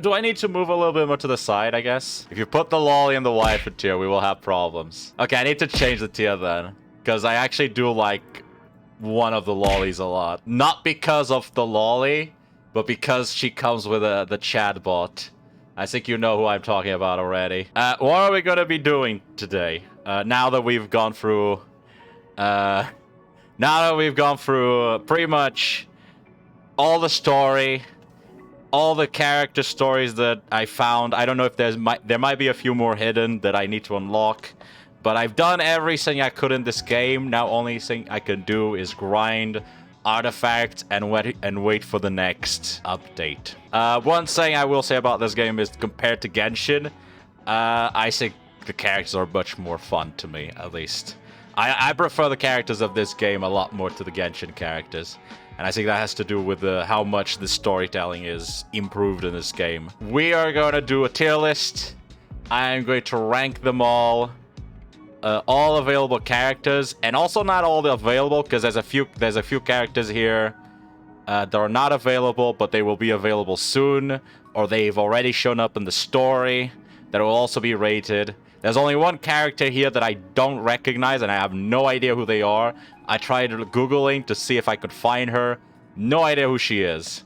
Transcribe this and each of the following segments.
Do I need to move a little bit more to the side, I guess? If you put the lolly in the waifu tier, we will have problems. Okay, I need to change the tier then. Because I actually do like one of the lollies a lot. Not because of the lolly, but because she comes with the chatbot. I think you know who I'm talking about already. What are we gonna be doing today? Now that we've gone through... now that we've gone through pretty much all the story, all the character stories that I found. I don't know if there might be a few more hidden that I need to unlock, but I've done everything I could in this game. Now only thing I can do is grind artifacts and wait for the next update. One thing I will say about this game is compared to Genshin, I think the characters are much more fun to me, at least. I prefer the characters of this game a lot more to the Genshin characters. And I think that has to do with how much the storytelling is improved in this game. We are going to do a tier list. I am going to rank them all available characters, and also not all the available, because there's a few characters here that are not available, but they will be available soon, or they've already shown up in the story that will also be rated. There's only one character here that I don't recognize, and I have no idea who they are. I tried Googling to see if I could find her. No idea who she is.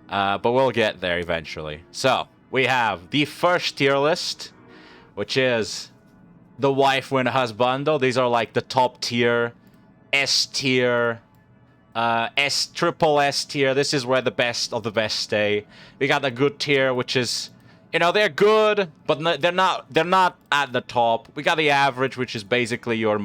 But we'll get there eventually. So, we have the first tier list, which is the Waifu and Husbandu. These are like the top tier, S tier, triple S tier. This is where the best of the best stay. We got the good tier, which is... You know, they're good, but they're not at the top. We got the average, which is basically your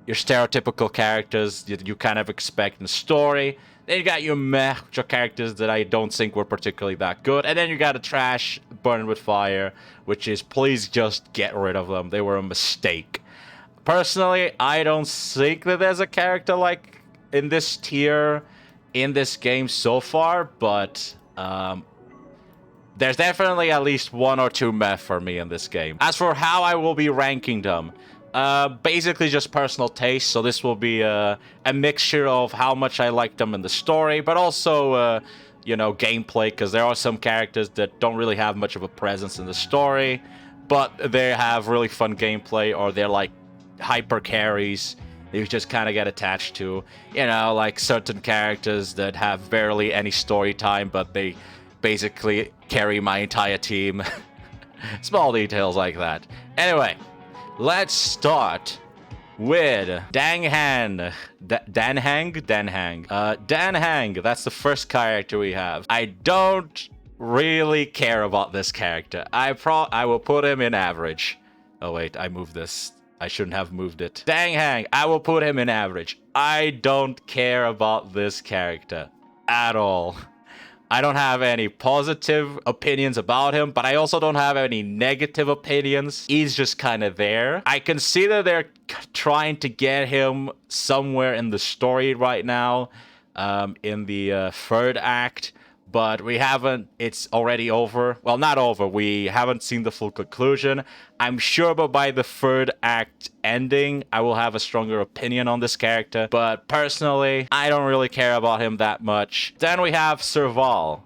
stereotypical characters that you kind of expect in the story. Then you got your meh, which are characters that I don't think were particularly that good. And then you got a trash, Burn with Fire, which is please just get rid of them. They were a mistake. Personally, I don't think that there's a character like in this tier in this game so far, but... there's definitely at least one or two meh for me in this game. As for how I will be ranking them, basically just personal taste. So this will be a mixture of how much I like them in the story, but also, you know, gameplay, because there are some characters that don't really have much of a presence in the story, but they have really fun gameplay, or they're like hyper carries you just kind of get attached to. You know, like certain characters that have barely any story time, but they basically carry my entire team. Small details like that. Anyway, let's start with Danhang. Danhang, that's the first character we have. I don't really care about this character. I will put him in average. Oh wait, I moved this. I shouldn't have moved it. Danhang, I will put him in average. I don't care about this character at all. I don't have any positive opinions about him, but I also don't have any negative opinions. He's just kind of there. I can see that they're trying to get him somewhere in the story right now, in the third act. But we haven't, it's already over. Well, not over, we haven't seen the full conclusion. I'm sure but by the third act ending, I will have a stronger opinion on this character. But personally, I don't really care about him that much. Then we have Serval.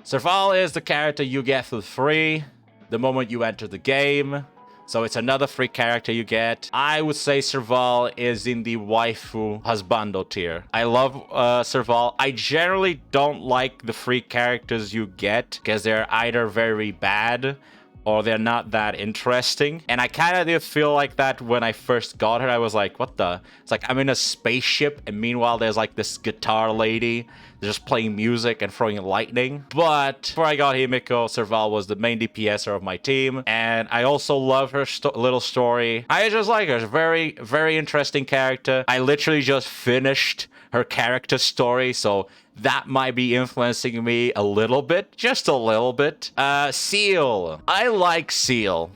Serval is the character you get for free the moment you enter the game. So it's another free character you get. I would say Serval is in the Waifu Husbandu tier. I love Serval. I generally don't like the free characters you get because they're either very bad or they're not that interesting. And I kind of did feel like that when I first got her. I was like, what the? It's like I'm in a spaceship and meanwhile there's like this guitar lady just playing music and throwing lightning. But before I got Himiko, Serval was the main DPSer of my team. And I also love her little story. I just like her. Very, very interesting character. I literally just finished her character story, so that might be influencing me a little bit. Just a little bit. Seal. I like Seal,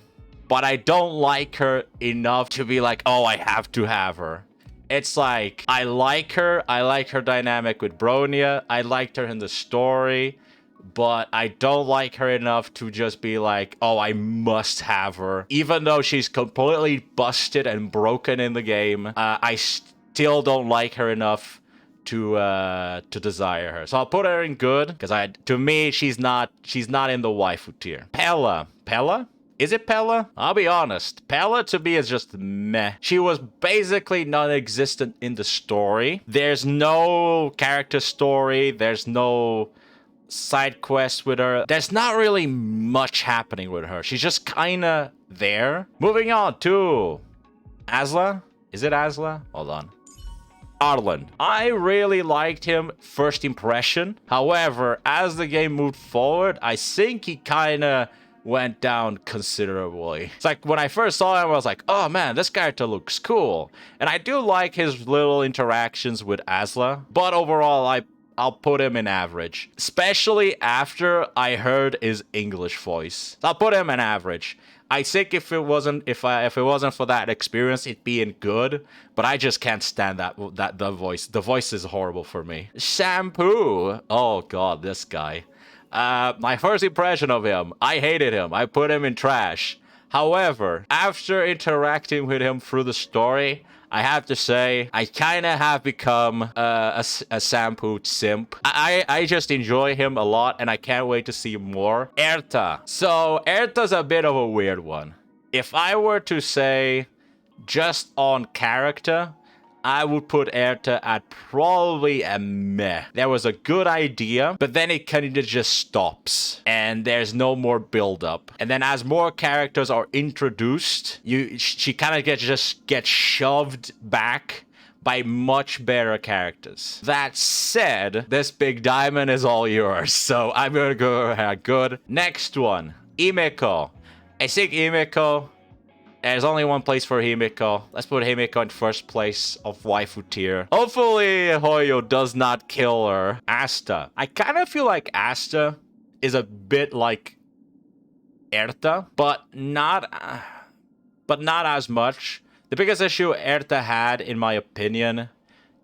but I don't like her enough to be like, oh, I have to have her. It's like, I like her dynamic with Bronya, I liked her in the story, but I don't like her enough to just be like, oh, I must have her. Even though she's completely busted and broken in the game, I still don't like her enough to desire her. So I'll put her in good because to me she's not in the waifu tier. Pella? Is it Pella? I'll be honest. Pella to me is just meh. She was basically non-existent in the story. There's no character story. There's no side quests with her. There's not really much happening with her. She's just kind of there. Moving on to Asla. Is it Asla? Hold on. Arlen. I really liked him first impression. However, as the game moved forward, I think he kind of went down considerably. It's like when I first saw him, I was like, oh man, this character looks cool. And I do like his little interactions with Asla, but overall, I'll put him in average, especially after I heard his English voice. So I'll put him in average. I think if it wasn't for that experience, it'd be in good, but I just can't stand the voice. The voice is horrible for me. Shampoo. Oh god, this guy. My first impression of him, I hated him. I put him in trash. However, after interacting with him through the story, I have to say, I kind of have become a Shampoo simp. I just enjoy him a lot, and I can't wait to see more. Erta. So, Erta's a bit of a weird one. If I were to say, just on character, I would put Erta at probably a meh. There was a good idea, but then it kind of just stops. And there's no more build-up. And then as more characters are introduced, she kind of gets shoved back by much better characters. That said, this big diamond is all yours. So I'm going to go ahead. Good. Next one. Himeko. I think Himeko... There's only one place for Himeko. Let's put Himeko in first place of waifu tier. Hopefully Hoyo does not kill her. Asta. I kind of feel like Asta is a bit like Erta, but not as much. The biggest issue Erta had, in my opinion,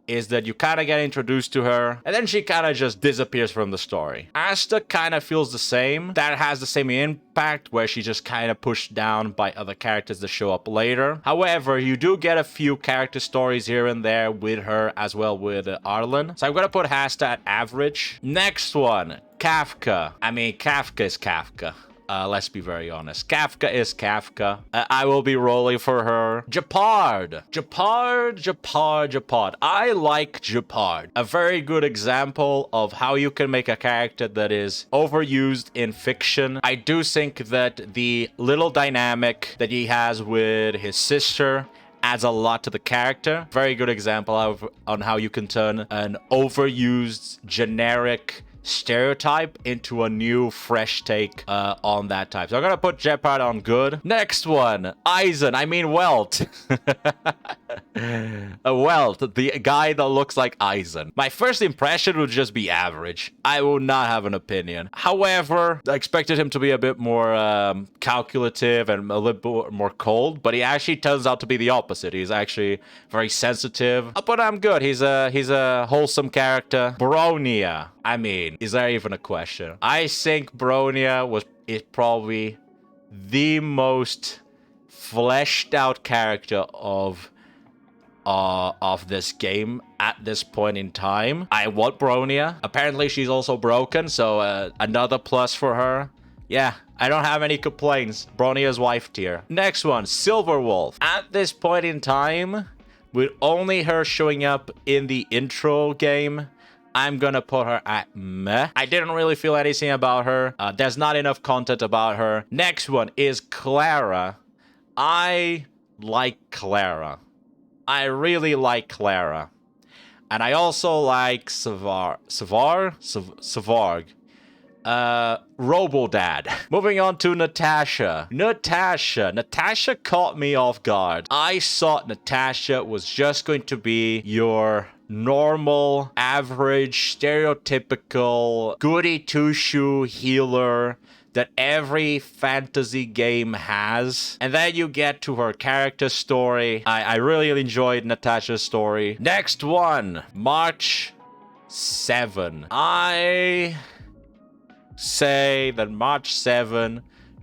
is that you kind of get introduced to her, and then she kind of just disappears from the story. Asta kind of feels the same. That has the same impact, where she just kind of pushed down by other characters that show up later. However, you do get a few character stories here and there with her, as well with Arlen. So I'm gonna put Asta at average. Next one, Kafka. I mean, Kafka is Kafka. Let's be very honest. Kafka is Kafka. I will be rolling for her. Japard. I like Japard. A very good example of how you can make a character that is overused in fiction. I do think that the little dynamic that he has with his sister adds a lot to the character. Very good example on how you can turn an overused, generic stereotype into a new fresh take on that type. So I'm gonna put Jeopard on good. Next one, Eisen. I mean Welt. Welt, the guy that looks like Eisen. My first impression would just be average. I will not have an opinion. However, I expected him to be a bit more calculative and a little bit more cold, but he actually turns out to be the opposite. He's actually very sensitive. But I'm good. He's a wholesome character. Bronia. I mean, is there even a question? I think Bronia is probably the most fleshed out character of this game at this point in time. I want Bronia. Apparently she's also broken, so another plus for her. Yeah, I don't have any complaints. Bronia's wife tier. Next one, Silverwolf. At this point in time, with only her showing up in the intro game, I'm gonna put her at meh. I didn't really feel anything about her. There's not enough content about her. Next one is Clara. I like Clara. I really like Clara. And I also like Svarg. Robodad. Moving on to Natasha. Natasha caught me off guard. I thought Natasha was just going to be your normal, average, stereotypical, goody two-shoe healer that every fantasy game has. And then you get to her character story. I really enjoyed Natasha's story. Next one, March 7. I say that March 7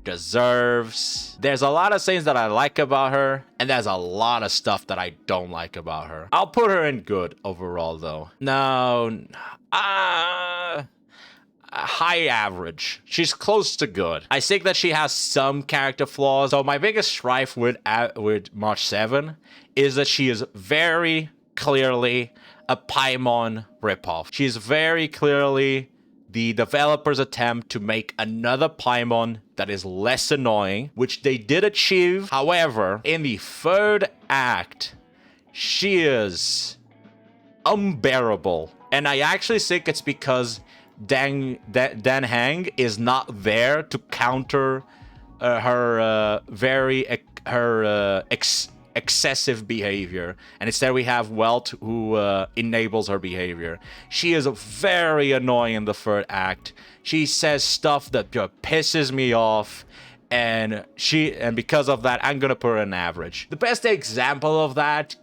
deserves. There's a lot of things that I like about her, and there's a lot of stuff that I don't like about her. I'll put her in good overall, though. No, high average. She's close to good. I think that she has some character flaws. So my biggest strife with March 7 is that she is very clearly a Paimon ripoff. She's very clearly the developer's attempt to make another Paimon that is less annoying, which they did achieve. However, in the third act, she is unbearable. And I actually think it's because Dan Hang is not there to counter her excessive behavior, and instead we have Welt who enables her behavior. She is very annoying in the third act. She says stuff that just pisses me off, and because of that, I'm gonna put her an average. The best example of that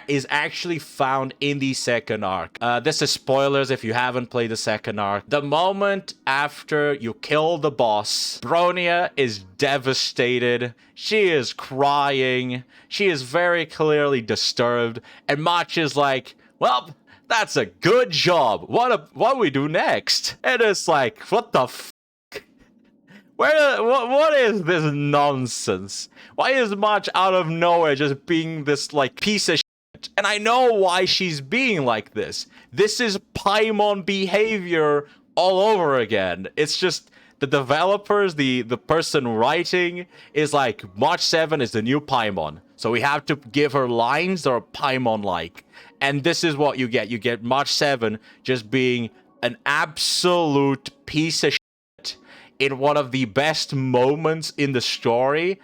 is actually found in the second arc. This is spoilers if you haven't played the second arc. The moment after you kill the boss, Bronia is devastated. She is crying. She is very clearly disturbed, and Mach is like, well, that's a good job. What do we do next? And it's like, what the what is this nonsense? Why is Mach out of nowhere just being this, like, piece of shit? And I know why she's being like this. This is Paimon behavior all over again. It's just the developers, the person writing is like, March 7 is the new Paimon. So we have to give her lines that are Paimon-like. And this is what you get. You get March 7 just being an absolute piece of shit in one of the best moments in the story,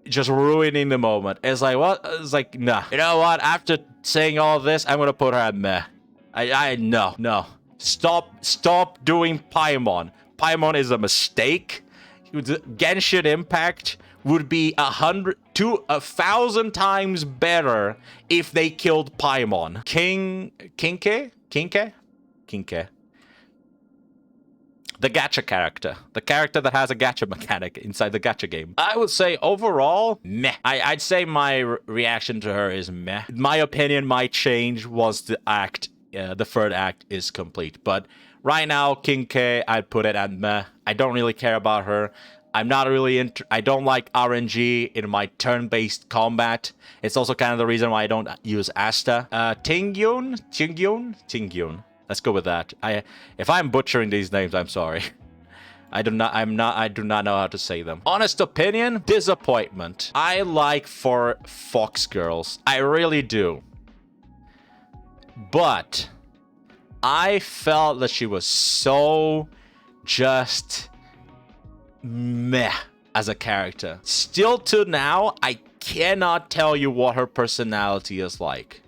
just ruining the moment. It's like, what? It's like, nah. You know what? After saying all this, I'm gonna put her at meh. No. Stop doing Paimon. Paimon is a mistake. Genshin Impact would be 1,000 times better if they killed Paimon. Kinke? The gacha character. The character that has a gacha mechanic inside the gacha game. I would say overall, meh. I'd say my reaction to her is meh. My opinion might change once the third act is complete. But right now, King K, I'd put it at meh. I don't really care about her. I'm not really I don't like RNG in my turn-based combat. It's also kind of the reason why I don't use Asta. Tingyun. Let's go with that. If I'm butchering these names, I'm sorry. I do not know how to say them. Honest opinion, disappointment. I like Fox girls. I really do. But I felt that she was so just meh as a character. Still to now, I cannot tell you what her personality is like.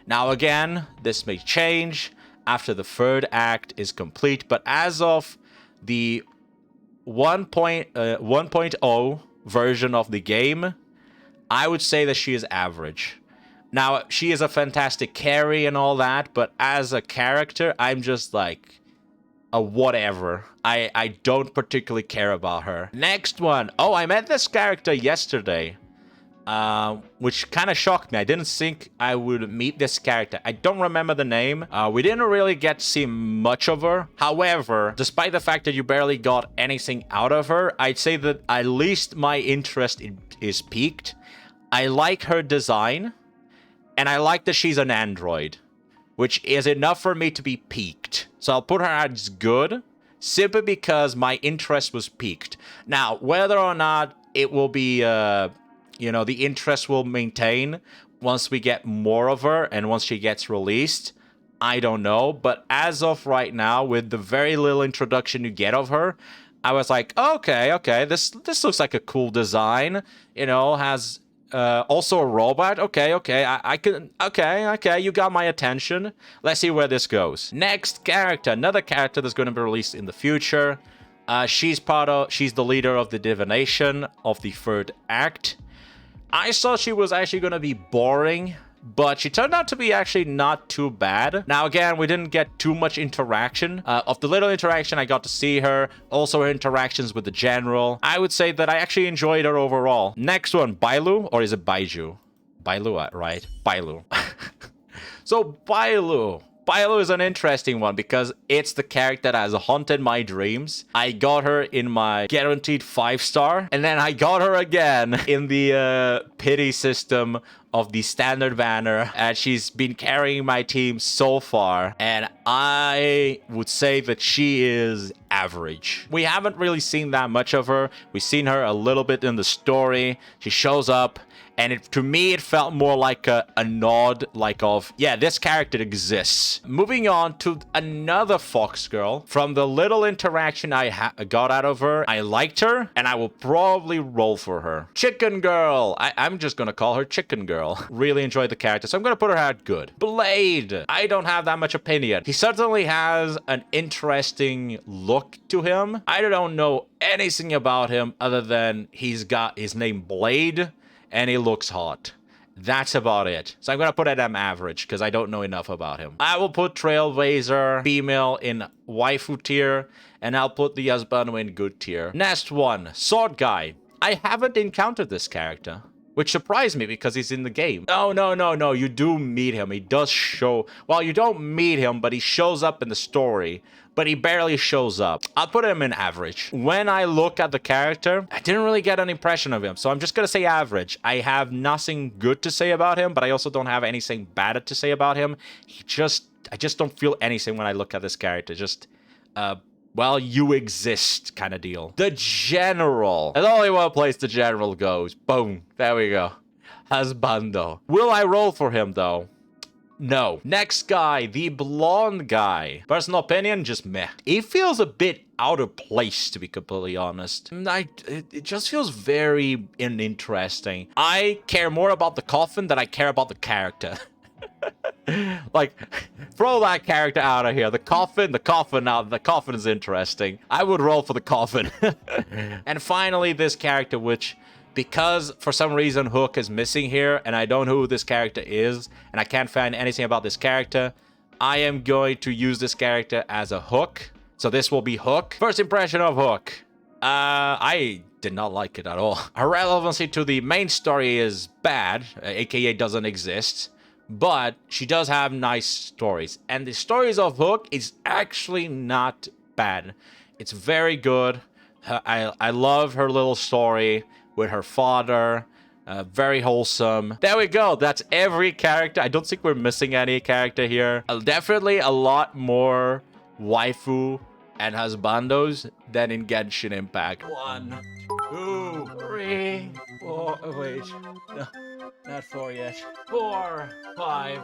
Now again, this may change after the third act is complete, but as of the 1.0 version of the game, I would say that she is average. Now, she is a fantastic carry and all that, but as a character, I'm just like a whatever. I don't particularly care about her. Next one. Oh, I met this character yesterday. Which kind of shocked me. I didn't think I would meet this character. I don't remember the name. We didn't really get to see much of her. However, despite the fact that you barely got anything out of her, I'd say that at least my interest is piqued. I like her design, and I like that she's an android, which is enough for me to be piqued. So I'll put her as good, simply because my interest was piqued. Now, whether or not it will be the interest will maintain once we get more of her and once she gets released, I don't know. But as of right now, with the very little introduction you get of her, I was like, okay, this looks like a cool design. Has also a robot. Okay, you got my attention. Let's see where this goes. Next character, another character that's going to be released in the future. She's the leader of the divination of the third act. I thought she was actually going to be boring but she turned out to be actually not too bad. Now, again, we didn't get too much interaction. Of the little interaction I got to see her, also her interactions with the general, I would say that I actually enjoyed her overall. Next one, Bailu, or is it Baiju? Bailu, right? Bailu. So, Bailu. Bailu is an interesting one because it's the character that has haunted my dreams. I got her in my guaranteed 5-star, and then I got her again in the pity system of the standard banner, and she's been carrying my team so far, and I would say that she is average. We haven't really seen that much of her. We've seen her a little bit in the story. She shows up, and to me, it felt more like a nod, like of, yeah, this character exists. Moving on to another Fox girl. From the little interaction I got out of her, I liked her, and I will probably roll for her. Chicken Girl. I'm just gonna call her Chicken Girl. Really enjoyed the character, so I'm gonna put her at good. Blade. I don't have that much opinion. He certainly has an interesting look to him. I don't know anything about him other than he's got his name Blade, and he looks hot. That's about it. So I'm gonna put it at average because I don't know enough about him. I will put Trailblazer female in waifu tier, and I'll put the Husbandu in good tier. Next one, Sword Guy. I haven't encountered this character, which surprised me because he's in the game. No, you do meet him. He does show... Well, you don't meet him, but he shows up in the story, but he barely shows up. I'll put him in average. When I look at the character, I didn't really get an impression of him, so I'm just gonna say average. I have nothing good to say about him, but I also don't have anything bad to say about him. I just don't feel anything when I look at this character. Just, well, you exist kind of deal. The General. There's only one place the General goes. Boom. There we go. Husbandu. Will I roll for him, though? No. Next guy, the blonde guy. Personal opinion, just meh. He feels a bit out of place, to be completely honest. It just feels very uninteresting. I care more about the coffin than I care about the character. Like, throw that character out of here. The coffin out. The coffin is interesting. I would roll for the coffin. And finally, this character, which, because for some reason Hook is missing here, and I don't know who this character is, and I can't find anything about this character, I am going to use this character as a Hook. So this will be Hook. First impression of Hook. I did not like it at all. Her relevancy to the main story is bad, aka doesn't exist. But she does have nice stories. And the stories of Hook is actually not bad. It's very good. I love her little story with her father. Very wholesome. There we go. That's every character. I don't think we're missing any character here. Definitely a lot more waifu and husbandos than in Genshin Impact. 1, 2, 3, 4. Oh, wait. No. Not 4 yet. 4, 5.